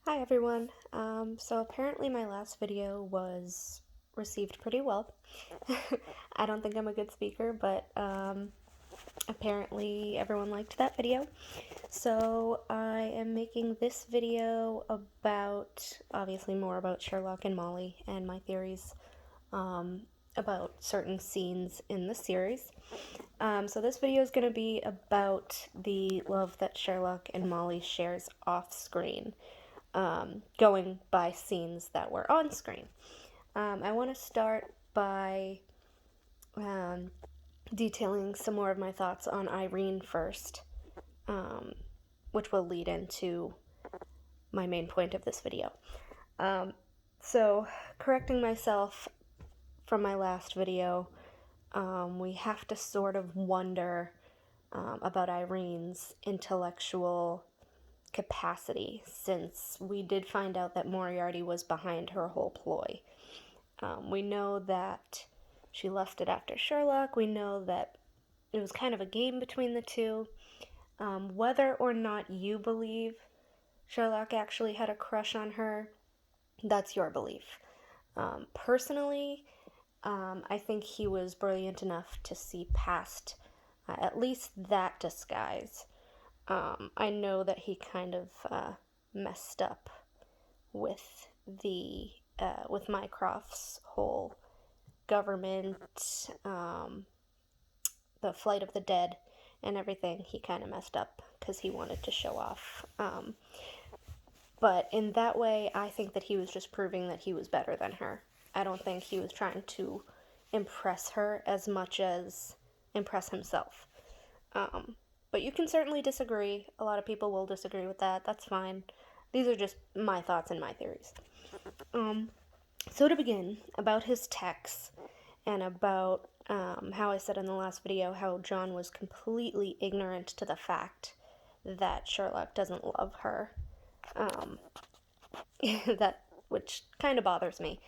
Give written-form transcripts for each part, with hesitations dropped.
Hi everyone. So apparently my last video was received pretty well. I don't think I'm a good speaker, but apparently everyone liked that video. So I am making this video about, obviously more about Sherlock and Molly and my theories um, about certain scenes in the series. So this video is going to be about the love that Sherlock and Molly shares off screen, going by scenes that were on screen. I want to start by um, detailing some more of my thoughts on Irene first, um, which will lead into my main point of this video. Um, so, correcting myself from my last video, we have to sort of wonder about Irene's intellectual capacity, since we did find out that Moriarty was behind her whole ploy. We know that she lusted after Sherlock. We know that it was kind of a game between the two. Whether or not you believe Sherlock actually had a crush on her, that's your belief. Personally, I think he was brilliant enough to see past at least that disguise. I know that he kind of messed up with with Mycroft's whole government, the flight of the dead, and everything. He kind of messed up because he wanted to show off. But in that way, I think that he was just proving that he was better than her. I don't think he was trying to impress her as much as impress himself. But you can certainly disagree. A lot of people will disagree with that. That's fine. These are just my thoughts and my theories. So to begin, about his texts and about how I said in the last video how John was completely ignorant to the fact that Sherlock doesn't love her. That which kind of bothers me,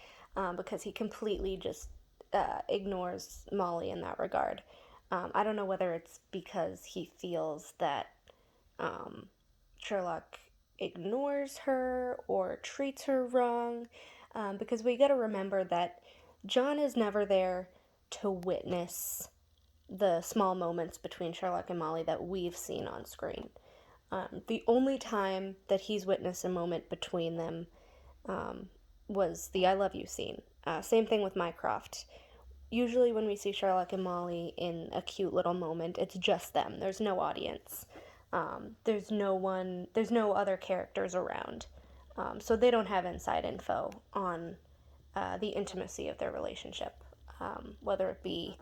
because he completely just ignores Molly in that regard. I don't know whether it's because he feels that um, Sherlock ignores her or treats her wrong, because we got to remember that John is never there to witness the small moments between Sherlock and Molly that we've seen on screen. The only time that he's witnessed a moment between them was the I love you scene. Same thing with Mycroft. Usually, when we see Sherlock and Molly in a cute little moment, it's just them. There's no audience. There's no other characters around. So they don't have inside info on the intimacy of their relationship, whether it be,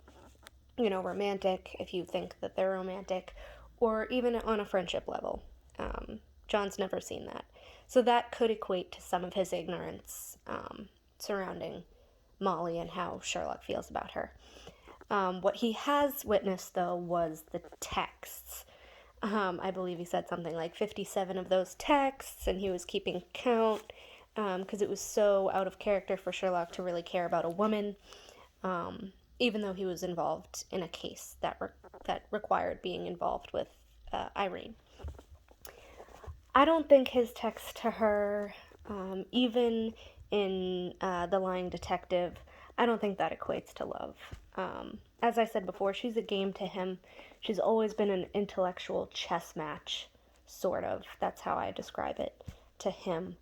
romantic, if you think that they're romantic, or even on a friendship level. John's never seen that. So that could equate to some of his ignorance surrounding Molly and how Sherlock feels about her. What he has witnessed, though, was the texts. I believe he said something like 57 of those texts, and he was keeping count because it was so out of character for Sherlock to really care about a woman, even though he was involved in a case that required being involved with Irene. I don't think his text to her, even in The Lying Detective, I don't think that equates to love. As I said before, she's a game to him. She's always been an intellectual chess match, sort of. That's how I describe it to him.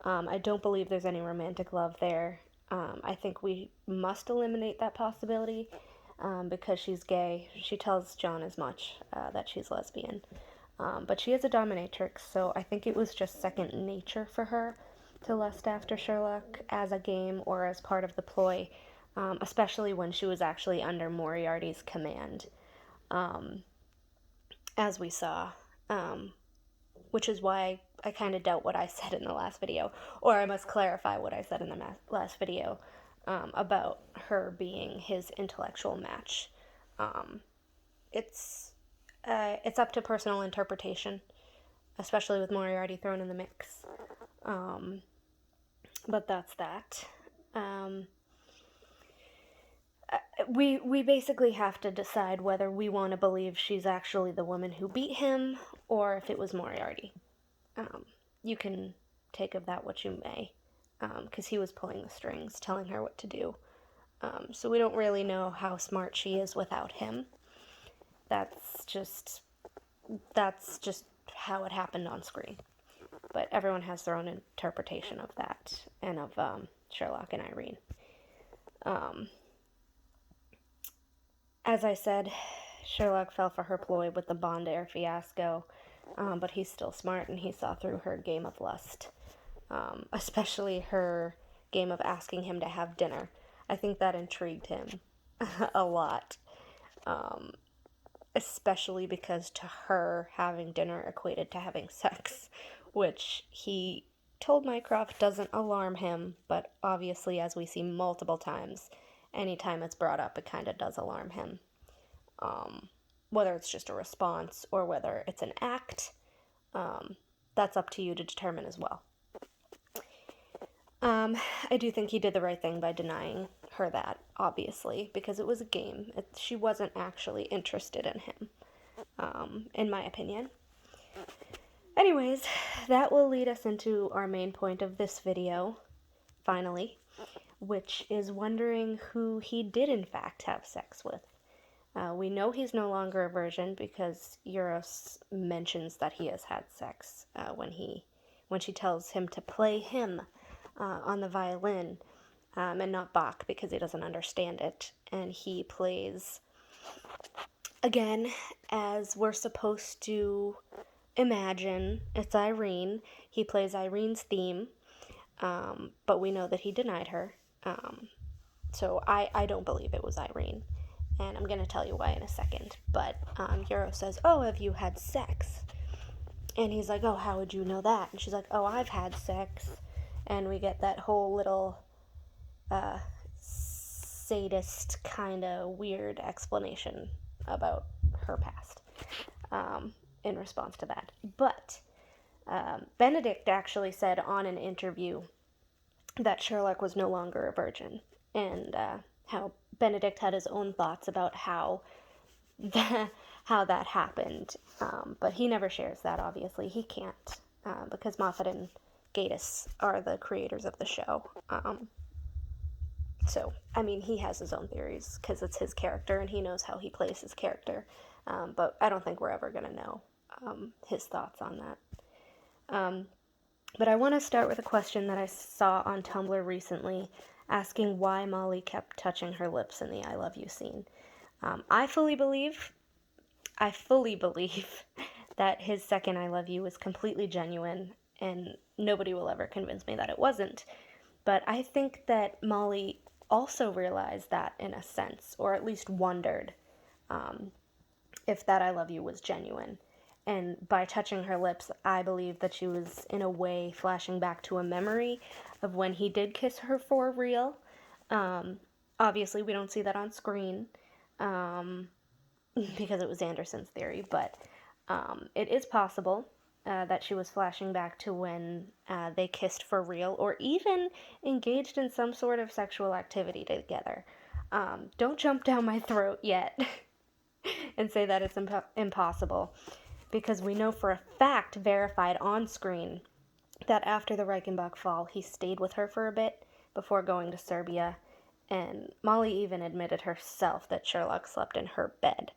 I don't believe there's any romantic love there. I think we must eliminate that possibility because she's gay. She tells John as much that she's lesbian. But she is a dominatrix, so I think it was just second nature for her to lust after Sherlock as a game or as part of the ploy, especially when she was actually under Moriarty's command, as we saw, which is why I kind of doubt what I said in the last video, or I must clarify what I said in the last video about her being his intellectual match. It's it's up to personal interpretation, especially with Moriarty thrown in the mix. But that's that. Um, we basically have to decide whether we want to believe she's actually the woman who beat him or if it was Moriarty. You can take of that what you may, because he was pulling the strings, telling her what to do. So we don't really know how smart she is without him. That's just how it happened on screen. But everyone has their own interpretation of that and of Sherlock and Irene. As I said, Sherlock fell for her ploy with the Bond heir fiasco, but he's still smart and he saw through her game of lust, especially her game of asking him to have dinner. I think that intrigued him a lot, especially because to her, having dinner equated to having sex, which he told Mycroft doesn't alarm him, but obviously, as we see multiple times, anytime it's brought up, it kind of does alarm him. Whether it's just a response or whether it's an act, that's up to you to determine as well. I do think he did the right thing by denying her that, obviously, because it was a game. She wasn't actually interested in him, in my opinion. Anyways, that will lead us into our main point of this video, finally, which is wondering who he did in fact have sex with. We know he's no longer a virgin because Euros mentions that he has had sex when she tells him to play him on the violin, and not Bach because he doesn't understand it. And he plays, again, as we're supposed to imagine, it's Irene. He plays Irene's theme, but we know that he denied her. So I don't believe it was Irene. And I'm going to tell you why in a second. But Euro says, "Oh, have you had sex?" And he's like, "Oh, how would you know that?" And she's like, "Oh, I've had sex." And we get that whole little sadist kind of weird explanation about her past in response to that. But Benedict actually said on an interview that Sherlock was no longer a virgin, and how Benedict had his own thoughts about how that happened, but he never shares that. Obviously, he can't, because Moffat and Gatiss are the creators of the show. So, I mean, he has his own theories because it's his character and he knows how he plays his character. But I don't think we're ever going to know his thoughts on that. But I want to start with a question that I saw on Tumblr recently, asking why Molly kept touching her lips in the I love you scene. I fully believe that his second I love you was completely genuine, and nobody will ever convince me that it wasn't. But I think that Molly also realized that in a sense, or at least wondered if that I love you was genuine. And by touching her lips, I believe that she was, in a way, flashing back to a memory of when he did kiss her for real. Obviously, we don't see that on screen because it was Anderson's theory, but it is possible that she was flashing back to when they kissed for real, or even engaged in some sort of sexual activity together. Don't jump down my throat yet and say that it's impossible, because we know for a fact, verified on screen, that after the Reichenbach fall, he stayed with her for a bit before going to Serbia, and Molly even admitted herself that Sherlock slept in her bed.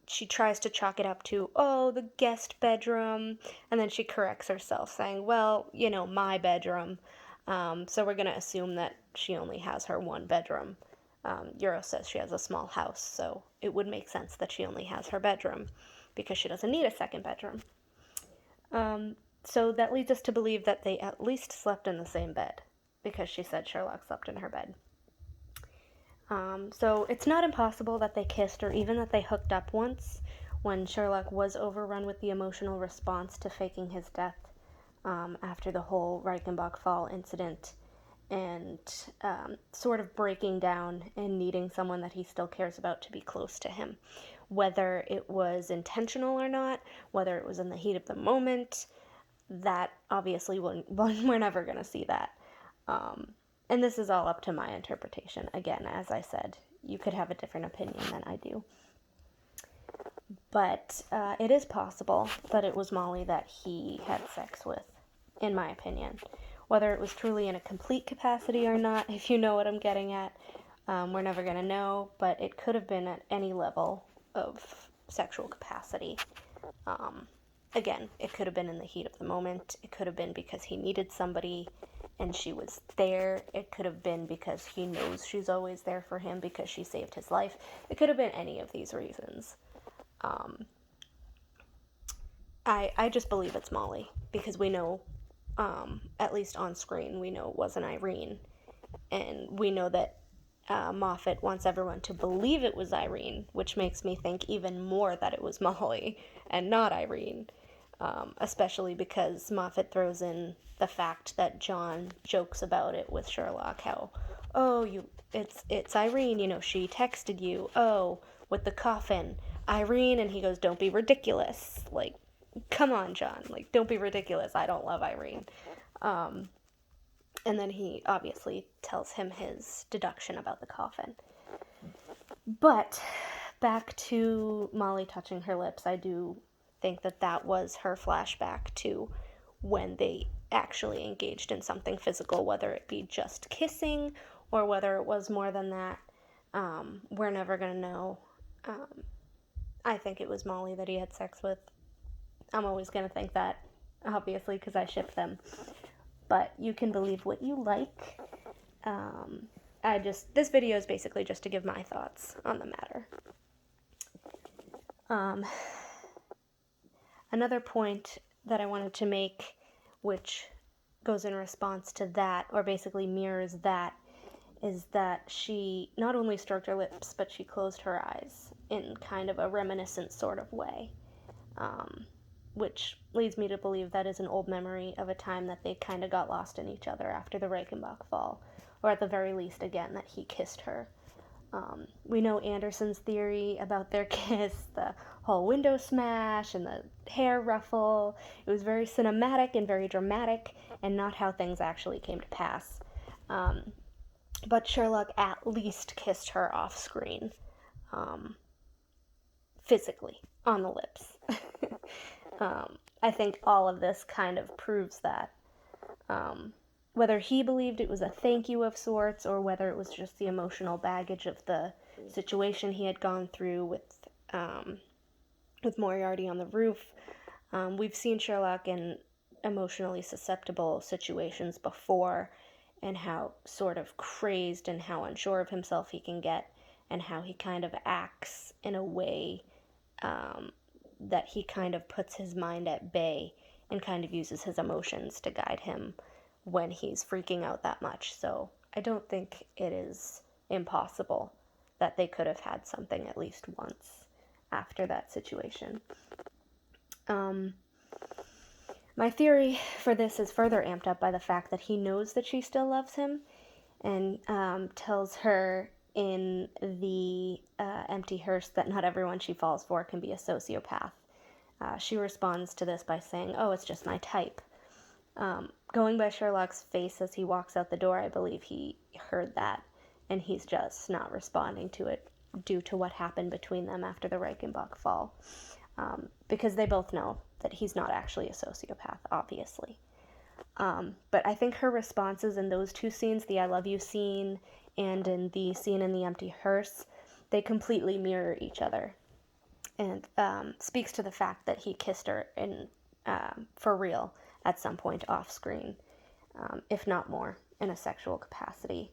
She tries to chalk it up to, oh, the guest bedroom, and then she corrects herself, saying, well, my bedroom, so we're going to assume that she only has her one bedroom. Euro says she has a small house, so it would make sense that she only has her bedroom, because she doesn't need a second bedroom. So that leads us to believe that they at least slept in the same bed, because she said Sherlock slept in her bed. So it's not impossible that they kissed, or even that they hooked up once, when Sherlock was overrun with the emotional response to faking his death after the whole Reichenbach fall incident, and sort of breaking down and needing someone that he still cares about to be close to him. Whether it was intentional or not, whether it was in the heat of the moment, that obviously we're never going to see that. And this is all up to my interpretation. Again, as I said, you could have a different opinion than I do. But it is possible that it was Molly that he had sex with in my opinion. Whether it was truly in a complete capacity or not, if you know what I'm getting at, we're never going to know, but it could have been at any level of sexual capacity. Again, it could have been in the heat of the moment. It could have been because he needed somebody and she was there. It could have been because he knows she's always there for him because she saved his life. It could have been any of these reasons. I just believe it's Molly because we know, at least on screen, we know it wasn't Irene. And we know that Moffat wants everyone to believe it was Irene, which makes me think even more that it was Molly and not Irene. Especially because Moffat throws in the fact that John jokes about it with Sherlock, how, oh, it's Irene, she texted you, oh, with the coffin, Irene, and he goes, don't be ridiculous, like, come on, John, like, don't be ridiculous, I don't love Irene. And then he obviously tells him his deduction about the coffin. But back to Molly touching her lips, I do think that that was her flashback to when they actually engaged in something physical, whether it be just kissing or whether it was more than that. We're never going to know. I think it was Molly that he had sex with. I'm always going to think that, obviously, because I ship them. But you can believe what you like. This video is basically just to give my thoughts on the matter. Another point that I wanted to make, which goes in response to that, or basically mirrors that, is that she not only stroked her lips, but she closed her eyes in kind of a reminiscent sort of way. Which leads me to believe that is an old memory of a time that they kind of got lost in each other after the Reichenbach fall, or at the very least, again, that he kissed her. We know Anderson's theory about their kiss, the whole window smash and the hair ruffle. It was very cinematic and very dramatic, and not how things actually came to pass. But Sherlock at least kissed her off screen, physically, on the lips. I think all of this kind of proves that. Whether he believed it was a thank you of sorts, or whether it was just the emotional baggage of the situation he had gone through with Moriarty on the roof. We've seen Sherlock in emotionally susceptible situations before, and how sort of crazed and how unsure of himself he can get, and how he kind of acts in a way that he kind of puts his mind at bay and kind of uses his emotions to guide him when he's freaking out that much. So I don't think it is impossible that they could have had something at least once after that situation. My theory for this is further amped up by the fact that he knows that she still loves him, and tells her in the empty hearse that not everyone she falls for can be a sociopath. She responds to this by saying, oh, it's just my type. Going by Sherlock's face as he walks out the door, I believe he heard that, and he's just not responding to it due to what happened between them after the Reichenbach fall. Because they both know that he's not actually a sociopath, obviously. But I think her responses in those two scenes, the I love you scene and in the scene in the empty hearse, they completely mirror each other. And speaks to the fact that he kissed her for real at some point off screen, if not more, in a sexual capacity.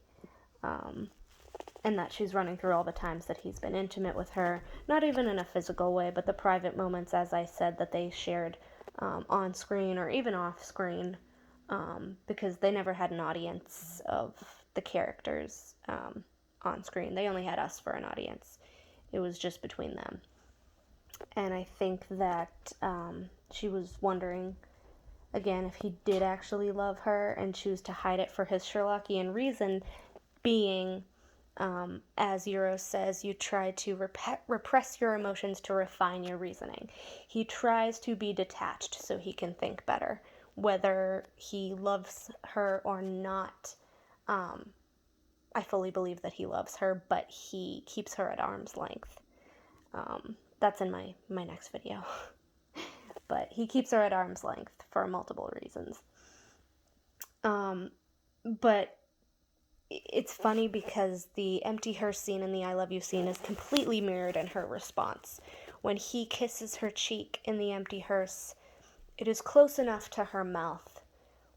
And that she's running through all the times that he's been intimate with her, not even in a physical way, but the private moments, as I said, that they shared on screen or even off screen, because they never had an audience of the characters on screen. They only had us for an audience. It was just between them. And I think that she was wondering, again, if he did actually love her and choose to hide it for his Sherlockian reason, being, as Euros says, you try to repress your emotions to refine your reasoning. He tries to be detached so he can think better. Whether he loves her or not, I fully believe that he loves her, but he keeps her at arm's length. That's in my next video. But he keeps her at arm's length for multiple reasons. But it's funny because the empty hearse scene and the I love you scene is completely mirrored in her response. When he kisses her cheek in the empty hearse, it is close enough to her mouth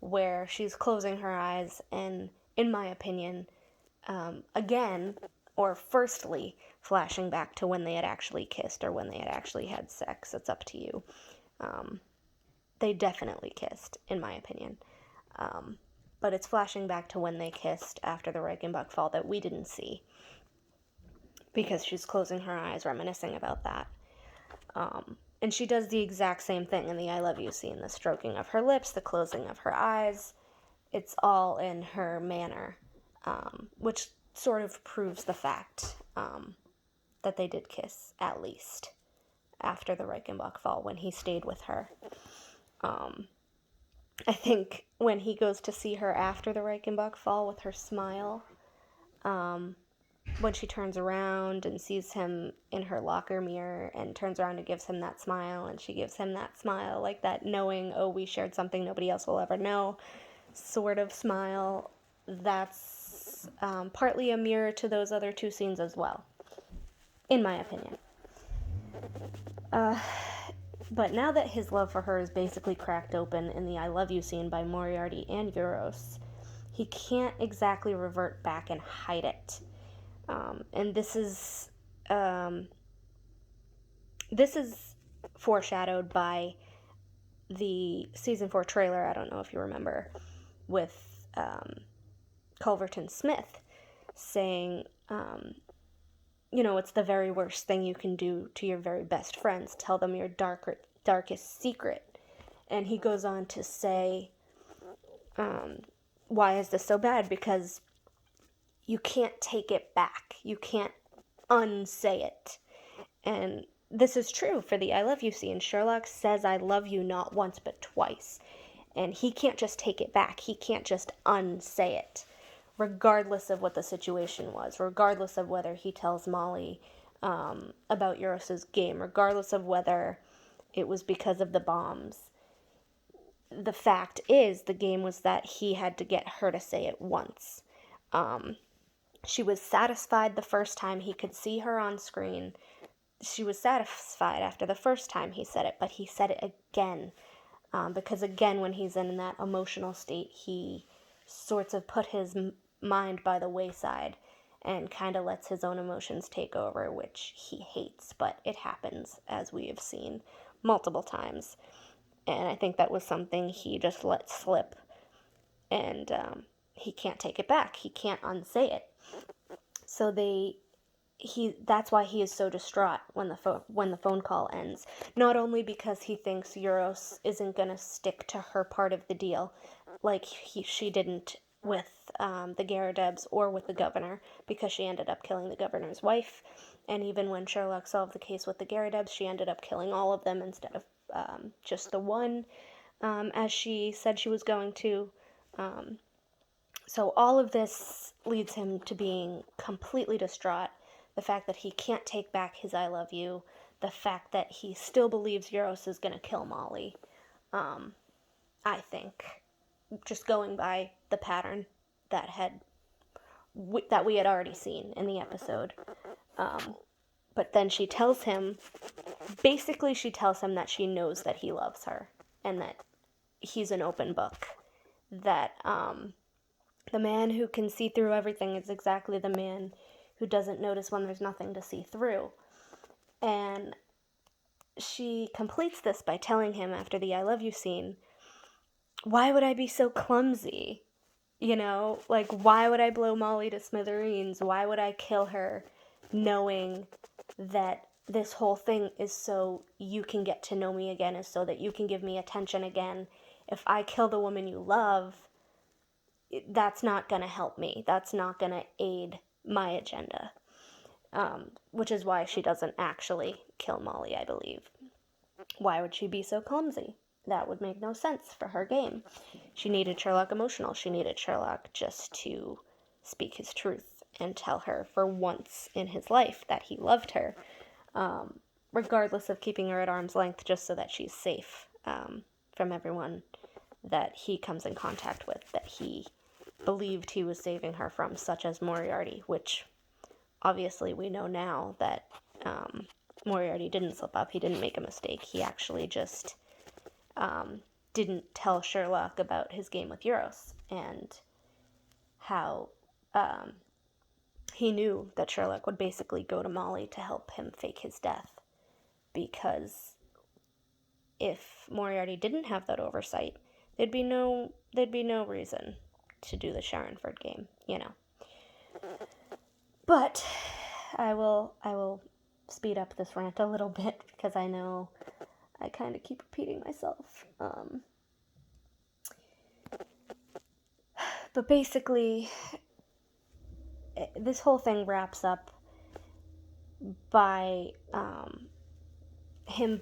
where she's closing her eyes, and in my opinion, again, or firstly, flashing back to when they had actually kissed or when they had actually had sex. It's up to you. They definitely kissed, in my opinion. But it's flashing back to when they kissed after the Reichenbach fall that we didn't see, because she's closing her eyes, reminiscing about that. And she does the exact same thing in the I love you scene, the stroking of her lips, the closing of her eyes. It's all in her manner, which sort of proves the fact that they did kiss, at least, after the Reichenbach fall, when he stayed with her. I think when he goes to see her after the Reichenbach fall with her smile, when she turns around and sees him in her locker mirror and turns around and gives him that smile, and she gives him that smile, like that knowing, oh, we shared something nobody else will ever know sort of smile, that's partly a mirror to those other two scenes as well, in my opinion. But now that his love for her is basically cracked open in the I love you scene by Moriarty and Euros, he can't exactly revert back and hide it. And this is foreshadowed by the season 4 trailer. I don't know if you remember, with Culverton Smith saying, it's the very worst thing you can do to your very best friends. Tell them your darkest secret. And he goes on to say, why is this so bad? Because you can't take it back. You can't unsay it. And this is true for the I love you scene. Sherlock says I love you not once but twice. And he can't just take it back. He can't just unsay it, regardless of what the situation was, regardless of whether he tells Molly about Euros's game, regardless of whether it was because of the bombs. The fact is, the game was that he had to get her to say it once. She was satisfied the first time he could see her on screen. She was satisfied after the first time he said it, but he said it again. Because again, when he's in that emotional state, he sorts of put his mind by the wayside and kind of lets his own emotions take over, which he hates, but it happens, as we have seen multiple times. And I think that was something he just let slip, and he can't take it back. He can't unsay it. So that's why he is so distraught when the phone call ends. Not only because he thinks Euros isn't going to stick to her part of the deal, like she didn't with the Garridebs or with the governor, because she ended up killing the governor's wife. And even when Sherlock solved the case with the Garridebs, she ended up killing all of them instead of just the one, as she said she was going to. So all of this leads him to being completely distraught. The fact that he can't take back his I love you. The fact that he still believes Euros is going to kill Molly. I think, just going by the pattern that we had already seen in the episode. But then she tells him that she knows that he loves her and that he's an open book. That the man who can see through everything is exactly the man who doesn't notice when there's nothing to see through. And she completes this by telling him after the I love you scene, why would I be so clumsy? Why would I blow Molly to smithereens? Why would I kill her knowing that this whole thing is so you can get to know me again, is so that you can give me attention again. If I kill the woman you love, that's not going to help me. That's not going to aid my agenda. Which is why she doesn't actually kill Molly, I believe. Why would she be so clumsy? That would make no sense for her game. She needed Sherlock emotional. She needed Sherlock just to speak his truth and tell her for once in his life that he loved her, regardless of keeping her at arm's length, just so that she's safe from everyone that he comes in contact with that he believed he was saving her from, such as Moriarty, which obviously we know now that Moriarty didn't slip up. He didn't make a mistake. He actually just didn't tell Sherlock about his game with Euros and how he knew that Sherlock would basically go to Molly to help him fake his death, because if Moriarty didn't have that oversight, there'd be no reason to do the Sharonford game, you know. But I will speed up this rant a little bit because I know I kind of keep repeating myself. But basically, this whole thing wraps up by him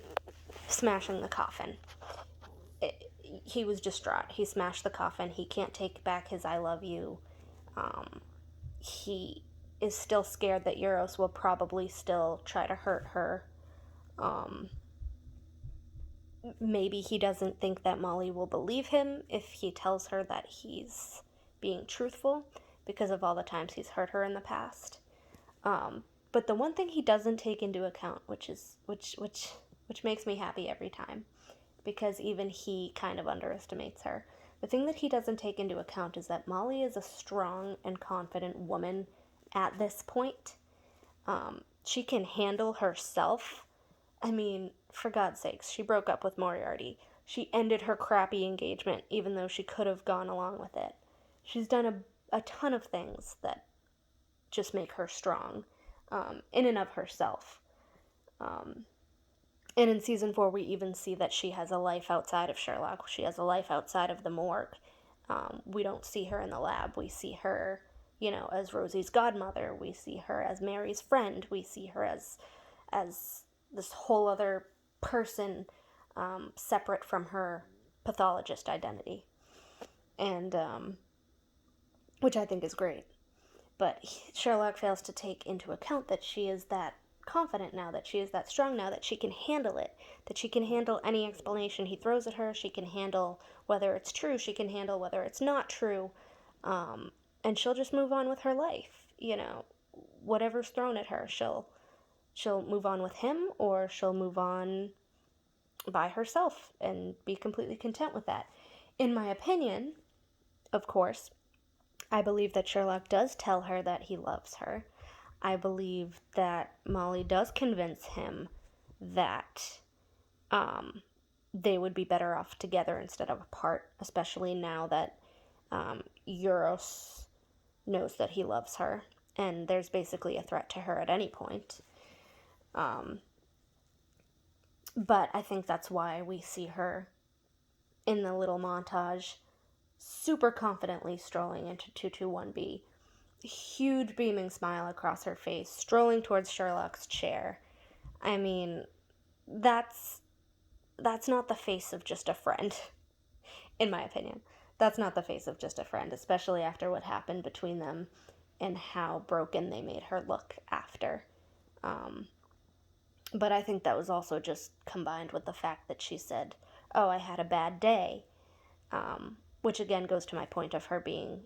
smashing the coffin. He was distraught. He smashed the coffin. He can't take back his I love you. He is still scared that Euros will probably still try to hurt her. Maybe he doesn't think that Molly will believe him if he tells her that he's being truthful because of all the times he's hurt her in the past. But the one thing he doesn't take into account, which makes me happy every time, because even he kind of underestimates her. The thing that he doesn't take into account is that Molly is a strong and confident woman at this point. She can handle herself. I mean, for God's sakes, she broke up with Moriarty. She ended her crappy engagement, even though she could have gone along with it. She's done a ton of things that just make her strong, in and of herself. And in season 4, we even see that she has a life outside of Sherlock. She has a life outside of the morgue. We don't see her in the lab. We see her, as Rosie's godmother. We see her as Mary's friend. We see her as this whole other person, separate from her pathologist identity. And, which I think is great. But Sherlock fails to take into account that she is that confident now, that she is that strong now, that she can handle it, that she can handle any explanation he throws at her, she can handle whether it's true, she can handle whether it's not true, and she'll just move on with her life, whatever's thrown at her, she'll move on with him, or she'll move on by herself and be completely content with that. In my opinion, of course, I believe that Sherlock does tell her that he loves her. I believe that Molly does convince him that they would be better off together instead of apart, especially now that Euros knows that he loves her, and there's basically a threat to her at any point. But I think that's why we see her in the little montage super confidently strolling into 221B. Huge beaming smile across her face, strolling towards Sherlock's chair. I mean, that's not the face of just a friend, in my opinion. That's not the face of just a friend, especially after what happened between them and how broken they made her look after. But I think that was also just combined with the fact that she said, "Oh, I had a bad day," which again goes to my point of her being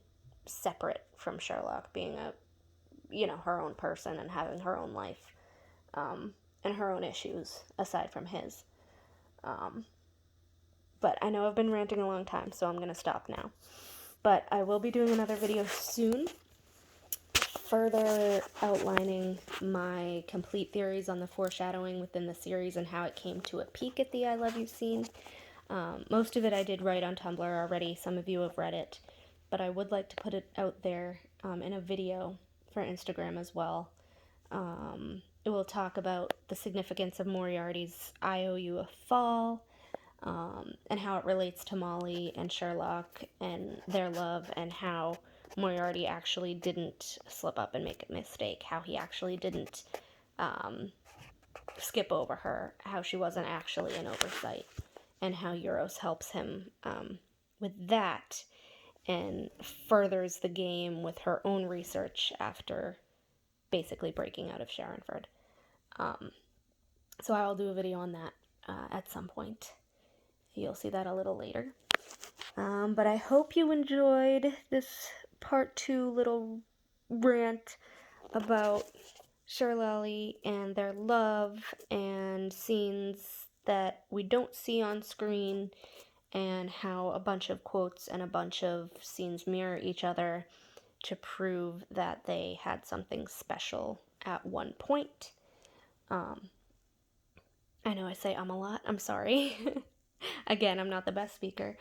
separate from Sherlock, being her own person and having her own life, and her own issues aside from his. But I know I've been ranting a long time, so I'm going to stop now. But I will be doing another video soon, further outlining my complete theories on the foreshadowing within the series and how it came to a peak at the I Love You scene. Most of it I did write on Tumblr already. Some of you have read it. But I would like to put it out there in a video for Instagram as well. It will talk about the significance of Moriarty's I Owe You a Fall, and how it relates to Molly and Sherlock and their love, and how Moriarty actually didn't slip up and make a mistake, how he actually didn't skip over her, how she wasn't actually an oversight, and how Euros helps him with that, and furthers the game with her own research after basically breaking out of Sharonford. So I will do a video on that at some point. You'll see that a little later. But I hope you enjoyed this part 2 little rant about Sherlolly and their love and scenes that we don't see on screen, and how a bunch of quotes and a bunch of scenes mirror each other to prove that they had something special at one point. Um, I know I say a lot, I'm sorry. Again, I'm not the best speaker.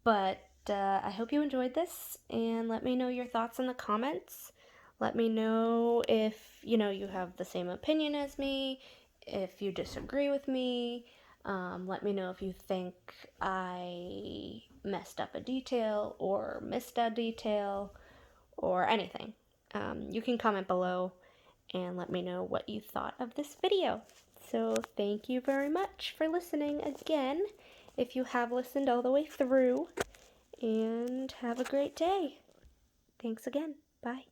But I hope you enjoyed this, and let me know your thoughts in the comments. Let me know if you have the same opinion as me, if you disagree with me. Let me know if you think I messed up a detail or missed a detail or anything. You can comment below and let me know what you thought of this video. So thank you very much for listening again, if you have listened all the way through, and have a great day. Thanks again. Bye.